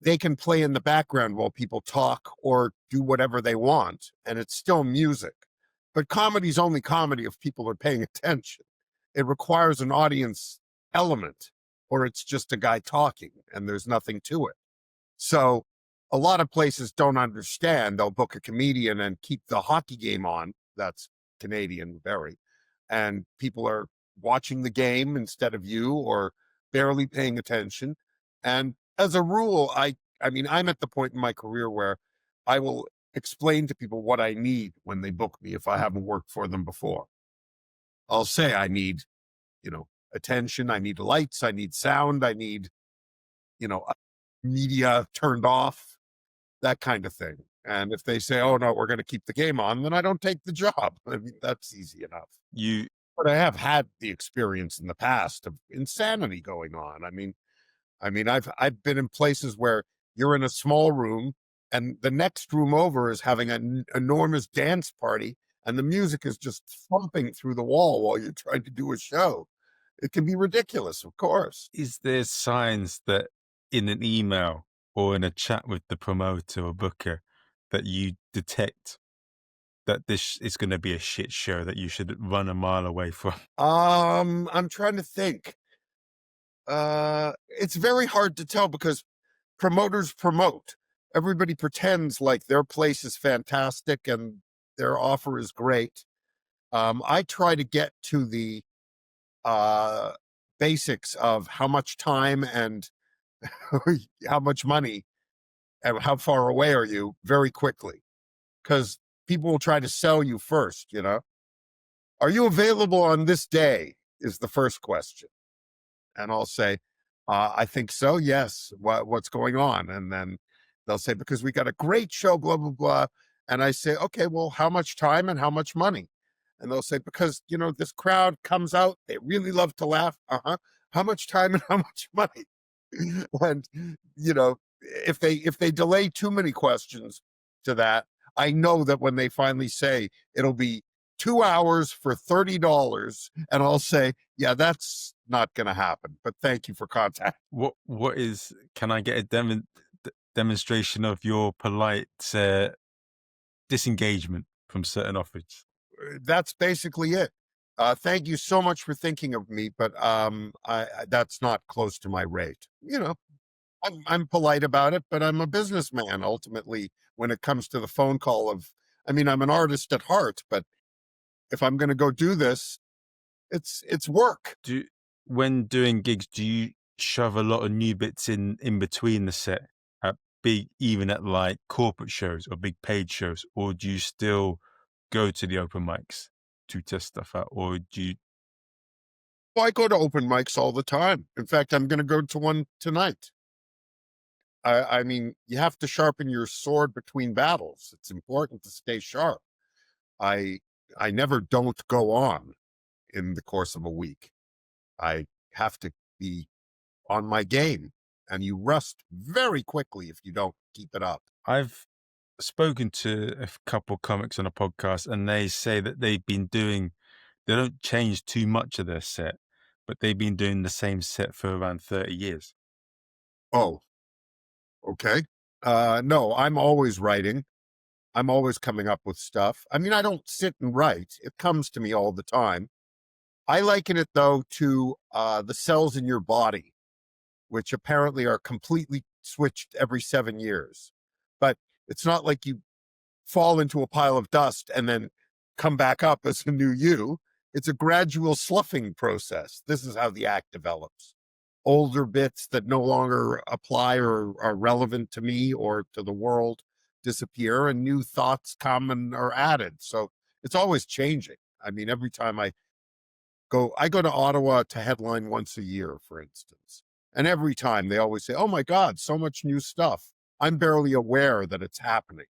they can play in the background while people talk or do whatever they want, and it's still music. But comedy's only comedy if people are paying attention. It requires an audience element, or it's just a guy talking and there's nothing to it. So a lot of places don't understand. They'll book a comedian and keep the hockey game on. That's Canadian, very. And people are watching the game instead of you, or barely paying attention. And as a rule, I mean, I'm at the point in my career where I will explain to people what I need when they book me if I haven't worked for them before. I'll say I need, attention, I need lights, I need sound, I need, media turned off, that kind of thing. And if they say, "Oh no, we're going to keep the game on," then I don't take the job. I mean, that's easy enough. You But I have had the experience in the past of insanity going on. I've been in places where you're in a small room and the next room over is having an enormous dance party and the music is just thumping through the wall while you're trying to do a show. It can be ridiculous, of course. Is there signs that in an email or in a chat with the promoter or booker that you detect that this is going to be a shit show that you should run a mile away from? I'm trying to think. It's very hard to tell because promoters promote. Everybody pretends like their place is fantastic and their offer is great. I try to get to the uh, basics of how much time and how much money and how far away are you very quickly, because people will try to sell you first. Are you available on this day is the first question, and I'll say, I think so. Yes. What's going on? And then they'll say, because we got a great show, blah, blah, blah. And I say, okay, well, how much time and how much money? And they'll say, because, this crowd comes out, they really love to laugh. Uh-huh. How much time and how much money? And, if they delay too many questions to that, I know that when they finally say it'll be 2 hours for $30, and I'll say, yeah, that's not going to happen, but thank you for contact. What is? Can I get a demonstration of your polite disengagement from certain offers? That's basically it. Thank you so much for thinking of me, but that's not close to my rate. I'm polite about it, but I'm a businessman ultimately when it comes to the phone call I'm an artist at heart, but if I'm going to go do this, it's work. When doing gigs, do you shove a lot of new bits in between the set at even at like corporate shows or big paid shows, or do you still go to the open mics to test stuff out, or do you? Well, I go to open mics all the time. In fact, I'm going to go to one tonight. You have to sharpen your sword between battles. It's important to stay sharp. I I never don't go on in the course of a week. I have to be on my game, and you rust very quickly if you don't keep it up. I've spoken to a couple comics on a podcast, and they say that they don't change too much of their set, but they've been doing the same set for around 30 years. Oh, okay. No, I'm always writing. I'm always coming up with stuff. I don't sit and write. It comes to me all the time. I liken it, though, to the cells in your body, which apparently are completely switched every 7 years. But it's not like you fall into a pile of dust and then come back up as a new you. It's a gradual sloughing process. This is how the act develops. Older bits that no longer apply or are relevant to me or to the world disappear, and new thoughts come and are added. So it's always changing. Every time I go to Ottawa to headline once a year, for instance. And every time they always say, "Oh my God, so much new stuff." I'm barely aware that it's happening.